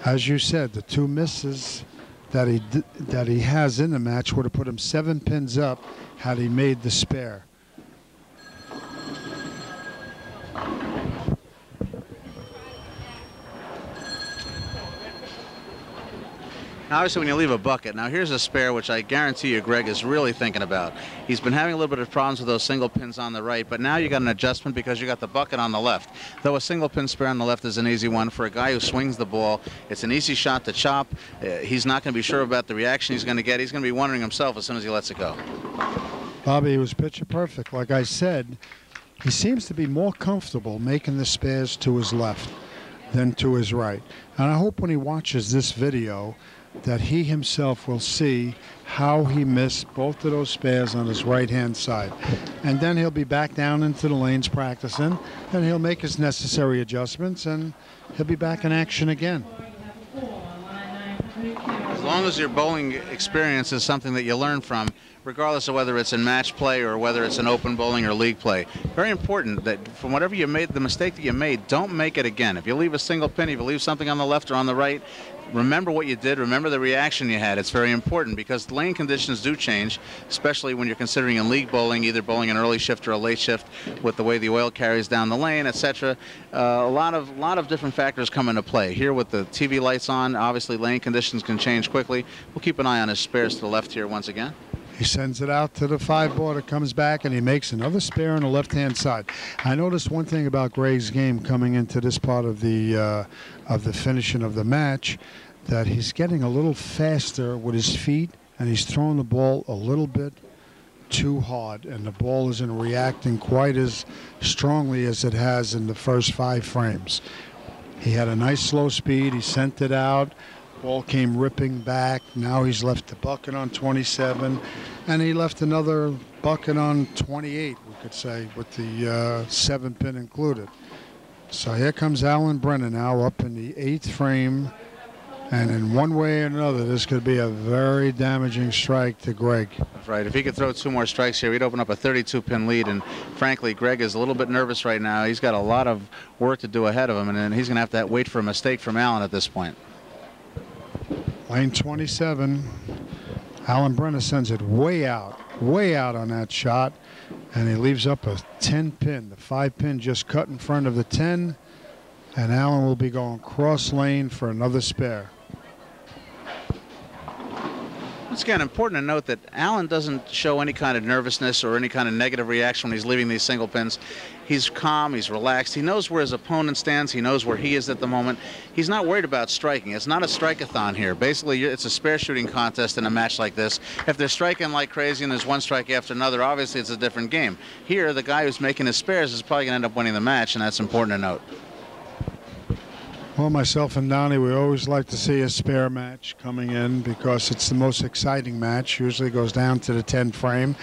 As you said, the 2 misses that he has in the match would have put him 7 pins up had he made the spare. Now, obviously, when you leave a bucket, now here's a spare which I guarantee you Greg is really thinking about. He's been having a little bit of problems with those single pins on the right, but now you got an adjustment because you got the bucket on the left. Though a single pin spare on the left is an easy one for a guy who swings the ball. It's an easy shot to chop. He's not going to be sure about the reaction he's going to get. He's going to be wondering himself as soon as he lets it go. Bobby, he was picture perfect. Like I said, he seems to be more comfortable making the spares to his left than to his right. And I hope when he watches this video that he himself will see how he missed both of those spares on his right-hand side. And then he'll be back down into the lanes practicing, and he'll make his necessary adjustments, and he'll be back in action again. As long as your bowling experience is something that you learn from, regardless of whether it's in match play or whether it's in open bowling or league play, very important that from whatever you made, the mistake that you made, don't make it again. If you leave a single pin, if you leave something on the left or on the right, remember what you did, remember the reaction you had. It's very important because lane conditions do change, especially when you're considering in league bowling, either bowling an early shift or a late shift with the way the oil carries down the lane, etc. A lot of different factors come into play. Here with the TV lights on, obviously lane conditions can change quickly. We'll keep an eye on his spares to the left here once again. He sends it out to the 5-border, comes back, and he makes another spare on the left-hand side. I noticed one thing about Greg's game coming into this part of the finishing of the match, that he's getting a little faster with his feet, and he's throwing the ball a little bit too hard, and the ball isn't reacting quite as strongly as it has in the first 5 frames. He had a nice slow speed. He sent it out. Ball came ripping back. Now he's left the bucket on 27, and he left another bucket on 28, we could say, with the 7-pin included. So here comes Alan Brenner now up in the 8th frame, and in one way or another, this could be a very damaging strike to Greg. That's right. If he could throw 2 more strikes here, he'd open up a 32-pin lead, and frankly, Greg is a little bit nervous right now. He's got a lot of work to do ahead of him, and then he's going to have to wait for a mistake from Alan at this point. Lane 27, Alan Brenner sends it way out on that shot, and he leaves up a 10-pin. The 5-pin just cut in front of the 10, and Alan will be going cross lane for another spare. Once again, important to note that Alan doesn't show any kind of nervousness or any kind of negative reaction when he's leaving these single pins. He's calm, he's relaxed, he knows where his opponent stands, he knows where he is at the moment. He's not worried about striking. It's not a strike-a-thon here. Basically, it's a spare shooting contest in a match like this. If they're striking like crazy and there's one strike after another, obviously it's a different game. Here, the guy who's making his spares is probably going to end up winning the match, and that's important to note. Well, myself and Donnie, we always like to see a spare match coming in because it's the most exciting match. Usually goes down to the 10 frame.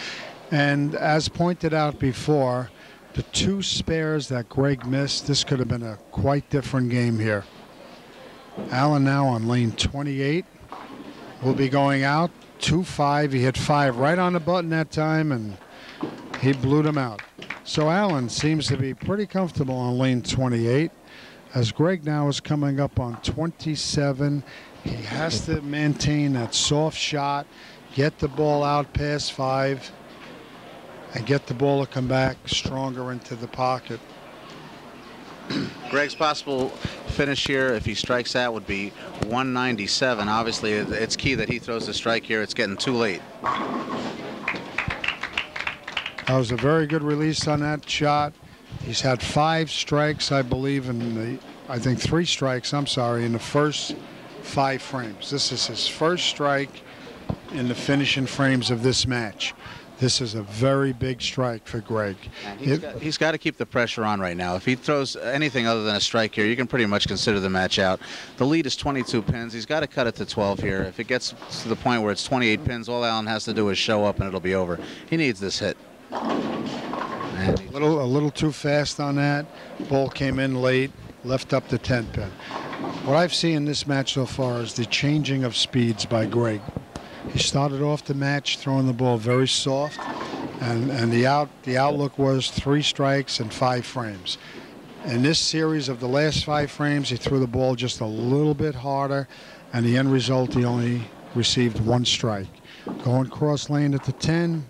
And as pointed out before, the 2 spares that Greg missed, this could have been a quite different game here. Alan now on lane 28 will be going out 2-5. He hit 5 right on the button that time, and he blew them out. So Alan seems to be pretty comfortable on lane 28. As Greg now is coming up on 27, he has to maintain that soft shot, get the ball out past 5, and get the ball to come back stronger into the pocket. Greg's possible finish here, if he strikes out, would be 197. Obviously, it's key that he throws the strike here. It's getting too late. That was a very good release on that shot. He's had 5 strikes, I believe, I think 3 strikes, I'm sorry, in the first 5 frames. This is his first strike in the finishing frames of this match. This is a very big strike for Greg. He's got to keep the pressure on right now. If he throws anything other than a strike here, you can pretty much consider the match out. The lead is 22 pins. He's got to cut it to 12 here. If it gets to the point where it's 28 pins, all Alan has to do is show up and it'll be over. He needs this hit. A little too fast on that. Ball came in late, left up the 10 pin. What I've seen in this match so far is the changing of speeds by Greg. He started off the match throwing the ball very soft, and the outlook was 3 strikes and 5 frames. In this series of the last 5 frames, he threw the ball just a little bit harder, and the end result, he only received 1 strike. Going cross lane at the 10,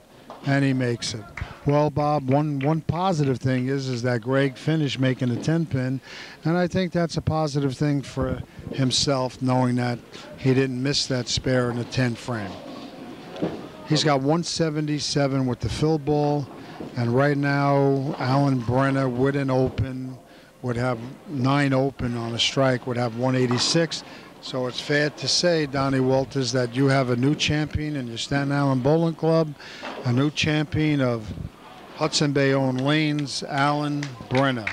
and he makes it. Well, Bob, one positive thing is that Greg finished making a 10-pin, and I think that's a positive thing for himself, knowing that he didn't miss that spare in the 10 frame. He's got 177 with the fill ball, and right now Alan Brenner with an open would have 9 open on a strike, would have 186. So it's fair to say, Donnie Walters, that you have a new champion in your Staten Island Bowling Club, a new champion of Hudson Bayonne Lanes, Alan Brenner.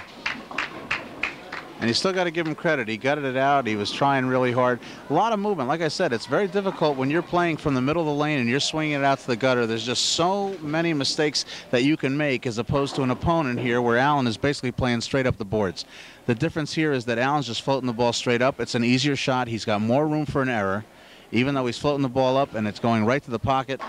And you still got to give him credit. He gutted it out. He was trying really hard. A lot of movement. Like I said, it's very difficult when you're playing from the middle of the lane and you're swinging it out to the gutter. There's just so many mistakes that you can make as opposed to an opponent here where Alan is basically playing straight up the boards. The difference here is that Alan's just floating the ball straight up. It's an easier shot. He's got more room for an error, even though he's floating the ball up and it's going right to the pocket.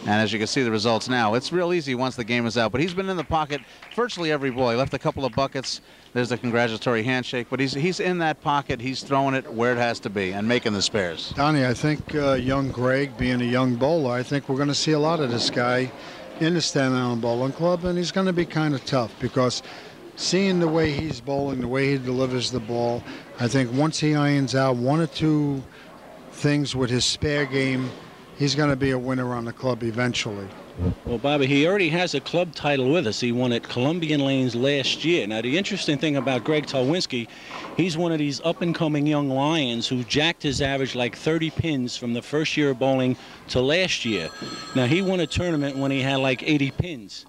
And as you can see the results now, it's real easy once the game is out. But he's been in the pocket virtually every ball. He left a couple of buckets. There's a congratulatory handshake. But he's in that pocket. He's throwing it where it has to be and making the spares. Donnie, I think young Greg, being a young bowler, I think we're going to see a lot of this guy in the Staten Island Bowling Club. And he's going to be kind of tough because seeing the way he's bowling, the way he delivers the ball, I think once he irons out 1 or 2 things with his spare game, he's going to be a winner on the club eventually. Well, Bobby, he already has a club title with us. He won at Columbian Lanes last year. Now, the interesting thing about Greg Tolwinski, he's one of these up-and-coming young lions who jacked his average like 30 pins from the first year of bowling to last year. Now, he won a tournament when he had like 80 pins.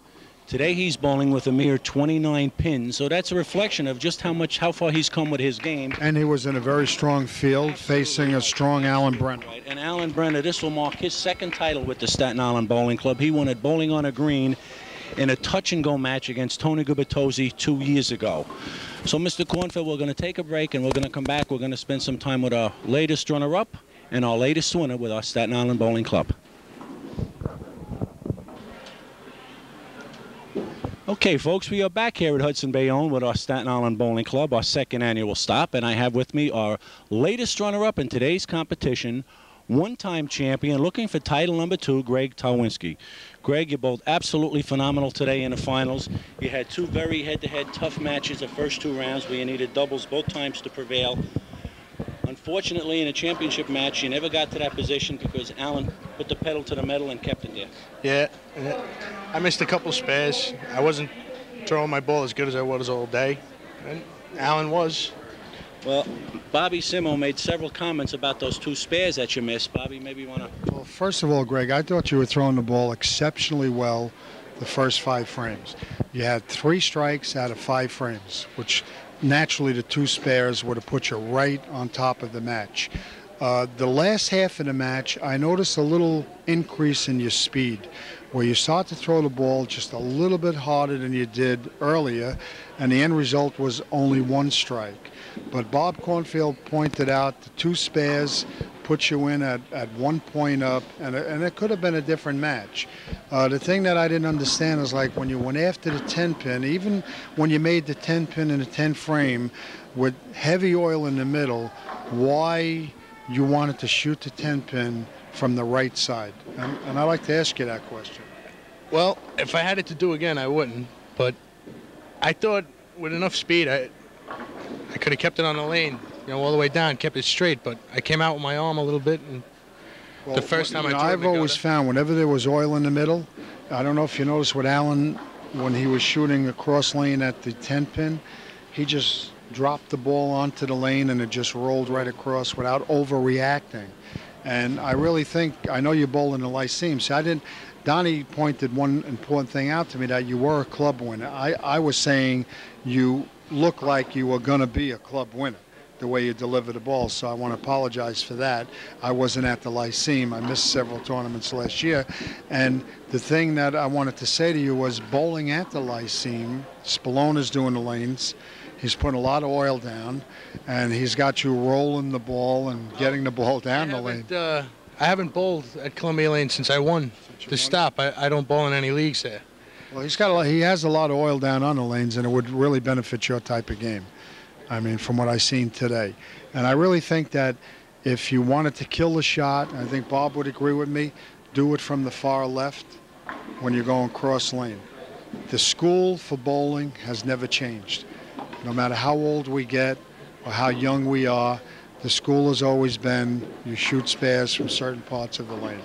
Today he's bowling with a mere 29 pins, so that's a reflection of just how far he's come with his game. And he was in a very strong field facing a strong Alan Brenner. Right. And Alan Brenner, this will mark his 2nd title with the Staten Island Bowling Club. He won at Bowling on a Green in a touch-and-go match against Tony Gubitozzi 2 years ago. So, Mr. Cornfield, we're going to take a break, and we're going to come back. We're going to spend some time with our latest runner-up and our latest winner with our Staten Island Bowling Club. Okay, folks, we are back here at Hudson Bayonne with our Staten Island Bowling Club, our 2nd annual stop, and I have with me our latest runner-up in today's competition, one-time champion, looking for title number 2, Greg Towlinski. Greg, you bowled absolutely phenomenal today in the finals. You had 2 very head-to-head tough matches the first 2 rounds where you needed doubles both times to prevail. Unfortunately, in a championship match, you never got to that position because Alan put the pedal to the metal and kept it there. Yeah, I missed a couple spares. I wasn't throwing my ball as good as I was all day, and Alan was. Well, Bobby Simo made several comments about those 2 spares that you missed. Bobby, maybe you want to... Well, first of all, Greg, I thought you were throwing the ball exceptionally well the first 5 frames. You had 3 strikes out of 5 frames, which naturally the 2 spares would have put you right on top of the match. The last half of the match, I noticed a little increase in your speed, where you start to throw the ball just a little bit harder than you did earlier, and the end result was only 1 strike. But Bob Cornfield pointed out the 2 spares put you in at 1 point up, and it could have been a different match. The thing that I didn't understand is, like, when you went after the 10-pin, even when you made the 10-pin in the 10 frame with heavy oil in the middle, why you wanted to shoot the 10-pin from the right side? And I'd like to ask you that question. Well, if I had it to do again, I wouldn't. But I thought with enough speed, I could have kept it on the lane, all the way down, kept it straight. But I came out with my arm a little bit, and well, the first time I've always found whenever there was oil in the middle, I don't know if you noticed with Alan, when he was shooting across lane at the 10-pin, he just dropped the ball onto the lane and it just rolled right across without overreacting. And I really think, I know you bowl in the Lyceum, so Donnie pointed one important thing out to me, that you were a club winner. I was saying you look like you were going to be a club winner, the way you deliver the ball, so I want to apologize for that. I wasn't at the Lyceum. I missed several tournaments last year. And the thing that I wanted to say to you was, bowling at the Lyceum, Spallona's doing the lanes. He's putting a lot of oil down, and he's got you rolling the ball and getting the ball down the lane. I haven't bowled at Columbia Lane since I won the stop. I don't bowl in any leagues there. Well, he has a lot of oil down on the lanes, and it would really benefit your type of game. I mean, from what I've seen today. And I really think that if you wanted to kill the shot, I think Bob would agree with me, do it from the far left when you're going cross lane. The school for bowling has never changed. No matter how old we get or how young we are, the school has always been you shoot spares from certain parts of the lane.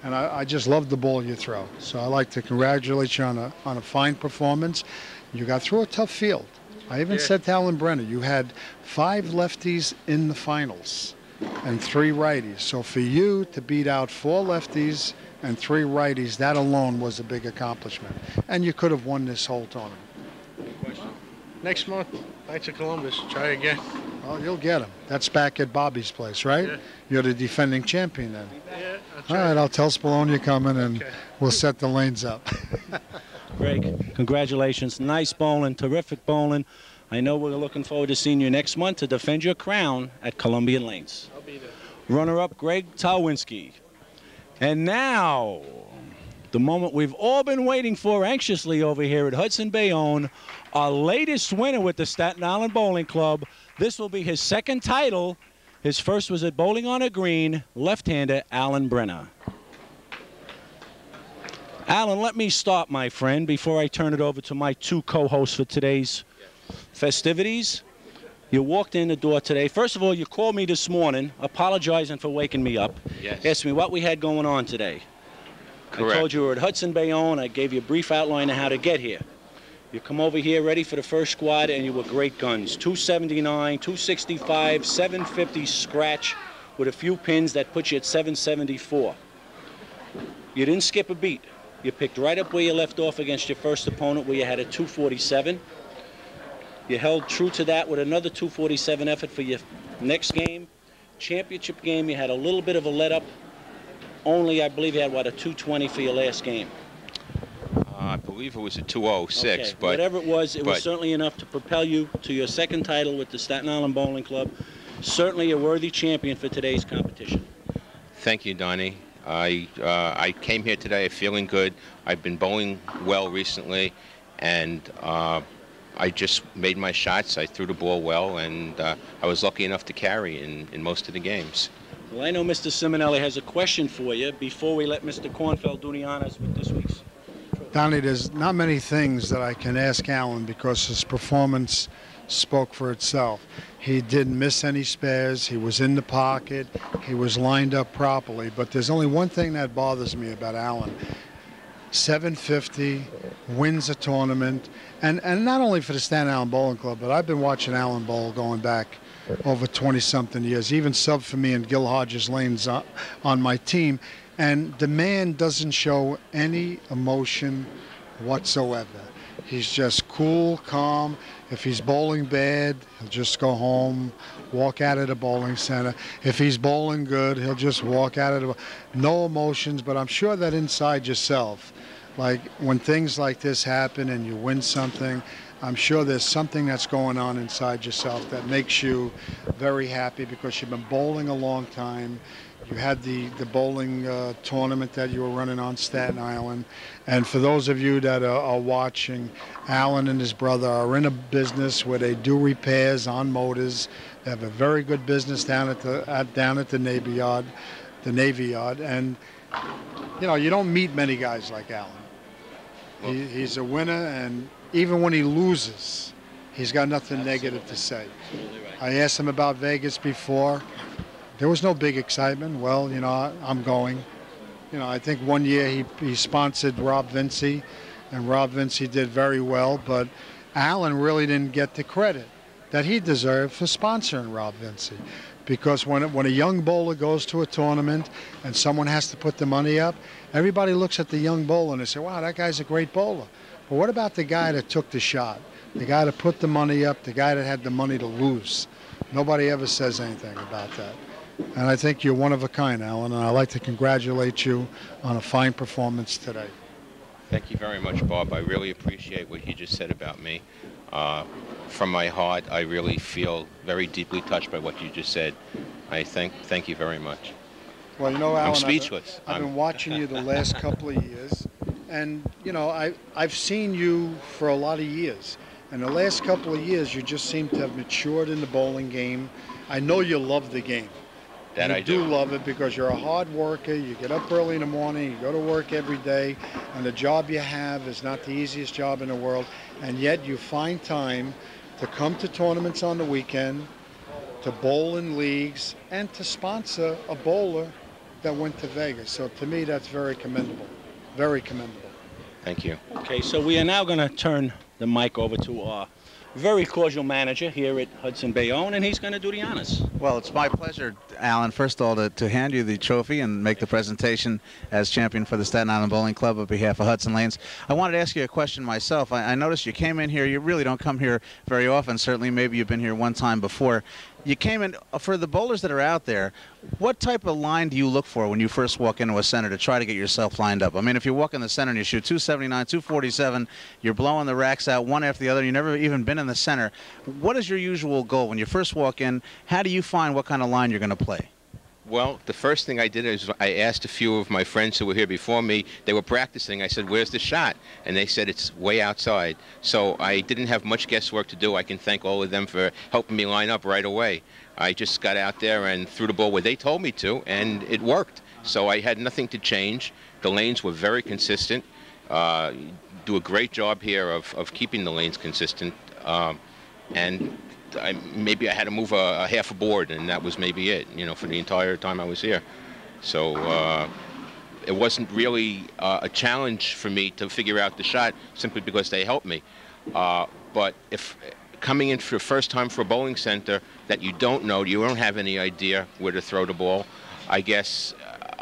And I just love the ball you throw. So I like to congratulate you on a fine performance. You got through a tough field. I even said to Alan Brenner, you had 5 lefties in the finals and 3 righties. So for you to beat out 4 lefties and 3 righties, that alone was a big accomplishment. And you could have won this whole tournament. Next month, Knights of Columbus, try again. Well, you'll get him. That's back at Bobby's place, right? Yeah. You're the defending champion then. Yeah, All right, I'll tell Spallone you're coming, and we'll set the lanes up. Greg, congratulations. Nice bowling, terrific bowling. I know we're looking forward to seeing you next month to defend your crown at Columbian Lanes. I'll be there. Runner-up, Greg Towlinski. And now, the moment we've all been waiting for anxiously over here at Hudson, Bayonne, our latest winner with the Staten Island Bowling Club. This will be his 2nd title. His first was at Bowling on a Green, left-hander Alan Brenner. Alan, let me start, my friend, before I turn it over to my 2 co-hosts for today's festivities. You walked in the door today. First of all, you called me this morning, apologizing for waking me up. Yes. Asked me what we had going on today. Correct. I told you we were at Hudson, Bayonne. I gave you a brief outline of how to get here. You come over here ready for the first squad, and you were great guns. 279, 265, 750 scratch with a few pins that put you at 774. You didn't skip a beat. You picked right up where you left off against your first opponent, where you had a 247. You held true to that with another 247 effort for your next game. Championship game, you had a little bit of a let-up. Only, I believe you had, what, a 220 for your last game. I believe it was a 206, okay. but whatever it was certainly enough to propel you to your 2nd title with the Staten Island Bowling Club. Certainly a worthy champion for today's competition. Thank you, Donnie. I came here today feeling good. I've been bowling well recently, and I just made my shots. I threw the ball well, and I was lucky enough to carry in most of the games. Well, I know Mr. Simonelli has a question for you before we let Mr. Kornfeld do the honors with this week's. Donnie, there's not many things that I can ask Alan because his performance spoke for itself. He didn't miss any spares. He was in the pocket. He was lined up properly. But there's only one thing that bothers me about Alan. 750, wins a tournament, and not only for the Staten Island Bowling Club, but I've been watching Alan bowl going back over 20-something years, even sub for me in Gil Hodges Lanes on my team. And the man doesn't show any emotion whatsoever. He's just cool, calm. If he's bowling bad, he'll just go home, walk out of the bowling center. If he's bowling good, he'll just walk out of the... No emotions, but I'm sure that inside yourself, like when things like this happen and you win something, I'm sure there's something that's going on inside yourself that makes you very happy because you've been bowling a long time. You had the bowling tournament that you were running on Staten Island. And for those of you that are watching, Alan and his brother are in a business where they do repairs on motors. They have a very good business down at the Navy Yard, And, you know, you don't meet many guys like Alan. He's a winner, and even when he loses, he's got nothing negative to say. I asked him about Vegas before. There was no big excitement. Well, you know, I'm going. You know, I think one year he sponsored Rob Vinci, and Rob Vinci did very well, but Alan really didn't get the credit that he deserved for sponsoring Rob Vinci. Because when a young bowler goes to a tournament and someone has to put the money up, everybody looks at the young bowler and they say, wow, that guy's a great bowler. But what about the guy that took the shot? The guy that put the money up, the guy that had the money to lose? Nobody ever says anything about that. And I think you're one of a kind, Alan, and I'd like to congratulate you on a fine performance today. Thank you very much, Bob. I really appreciate what you just said about me. From my heart, I really feel very deeply touched by what you just said. I thank you very much. Well, you know, Alan, I'm speechless. I've been watching you the last couple of years, and, you know, I've seen you for a lot of years. And the last couple of years, you just seem to have matured in the bowling game. I know you love the game. That I do love it because you're a hard worker. You get up early in the morning, you go to work every day, and the job you have is not the easiest job in the world, and yet you find time to come to tournaments on the weekend, to bowl in leagues, and to sponsor a bowler that went to Vegas. So to me, that's very commendable. Very commendable. Thank you. Okay, so we are now going to turn the mic over to our very cordial manager here at Hudson Bayonne, and he's going to do the honors. Well, it's my pleasure, Alan, first of all, to hand you the trophy and make the presentation as champion for the Staten Island Bowling Club on behalf of Hudson Lanes. I wanted to ask you a question myself. I noticed you came in here. You really don't come here very often. Certainly, maybe you've been here one time before. You came in, for the bowlers that are out there, what type of line do you look for when you first walk into a center to try to get yourself lined up? I mean, if you walk in the center and you shoot 279, 247, you're blowing the racks out one after the other, you've never even been in the center. What is your usual goal when you first walk in? How do you find what kind of line you're going to play? Well, the first thing I did is I asked a few of my friends who were here before me. They were practicing. I said, "Where's the shot?" And they said, "It's way outside." So I didn't have much guesswork to do. I can thank all of them for helping me line up right away. I just got out there and threw the ball where they told me to, and it worked. So I had nothing to change. The lanes were very consistent. Do a great job here of keeping the lanes consistent. And maybe I had to move a half a board, and that was maybe it, you know, for the entire time I was here. So it wasn't really a challenge for me to figure out the shot simply because they helped me. But if coming in for the first time for a bowling center that you don't know, you don't have any idea where to throw the ball, I guess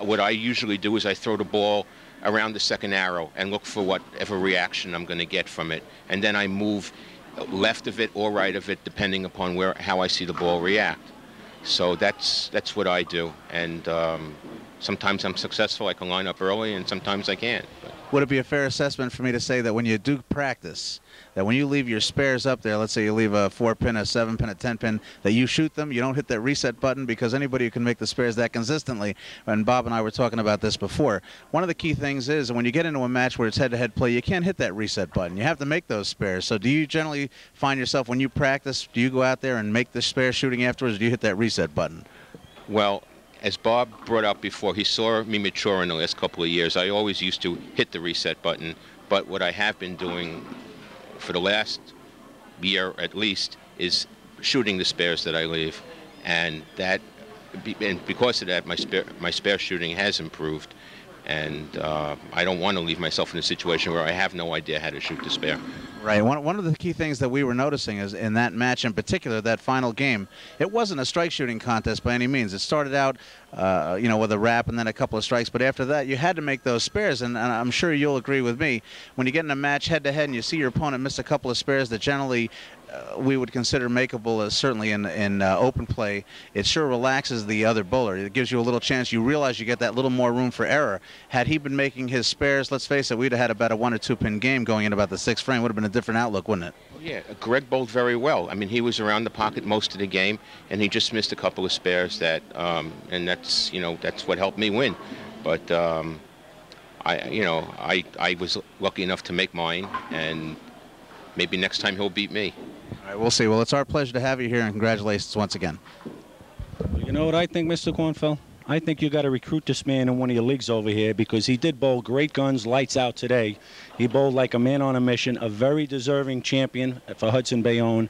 what I usually do is I throw the ball around the second arrow and look for whatever reaction I'm going to get from it. And then I move left of it or right of it, depending upon how I see the ball react. So that's what I do. And sometimes I'm successful. I can line up early, and sometimes I can't. Would it be a fair assessment for me to say that when you do practice, that when you leave your spares up there, let's say you leave a 4-pin, a 7-pin, a 10-pin, that you shoot them, you don't hit that reset button, because anybody who can make the spares that consistently, and Bob and I were talking about this before, one of the key things is when you get into a match where it's head-to-head play, you can't hit that reset button. You have to make those spares. So do you generally find yourself, when you practice, do you go out there and make the spare shooting afterwards, or do you hit that reset button? Well, as Bob brought up before, he saw me mature in the last couple of years. I always used to hit the reset button, but what I have been doing for the last year at least is shooting the spares that I leave, and because of that, my spare shooting has improved, and I don't want to leave myself in a situation where I have no idea how to shoot the spare. Right. One of the key things that we were noticing is in that match in particular, that final game, it wasn't a strike shooting contest by any means. It started out, you know, with a wrap and then a couple of strikes, but after that, you had to make those spares. And I'm sure you'll agree with me, when you get in a match head-to-head and you see your opponent miss a couple of spares that generally we would consider makeable, as certainly in open play, it sure relaxes the other bowler. It gives you a little chance. You realize you get that little more room for error. Had he been making his spares, let's face it, we'd have had about a 1 or 2 pin game going in about the 6th frame. Would have been a different outlook, wouldn't it? Yeah, Greg bowled very well. I mean, he was around the pocket most of the game, and he just missed a couple of spares that, and that's, you know, that's what helped me win. But I was lucky enough to make mine, and maybe next time he'll beat me. All right, we'll see. Well, it's our pleasure to have you here, and congratulations once again. You know what I think, Mr. Kornfeld? I think you got to recruit this man in one of your leagues over here, because he did bowl great guns, lights out today. He bowled like a man on a mission, a very deserving champion for Hudson Bayonne.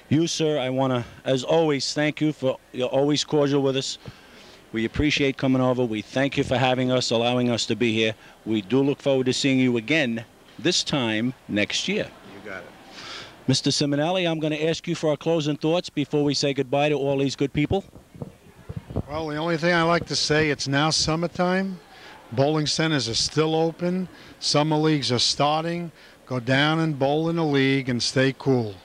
You, sir, I want to, as always, thank you for you're always cordial with us. We appreciate coming over. We thank you for having us, allowing us to be here. We do look forward to seeing you again this time next year. You got it. Mr. Simonelli, I'm going to ask you for our closing thoughts before we say goodbye to all these good people. Well, the only thing I like to say, it's now summertime. Bowling centers are still open. Summer leagues are starting. Go down and bowl in a league and stay cool.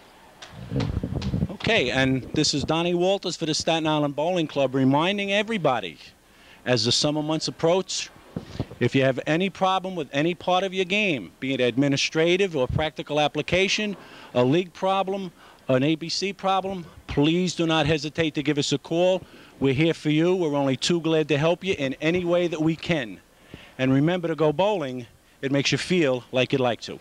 Okay, and this is Donnie Walters for the Staten Island Bowling Club, reminding everybody, as the summer months approach, if you have any problem with any part of your game, be it administrative or practical application, a league problem, an ABC problem, please do not hesitate to give us a call. We're here for you. We're only too glad to help you in any way that we can. And remember, to go bowling, it makes you feel like you'd like to.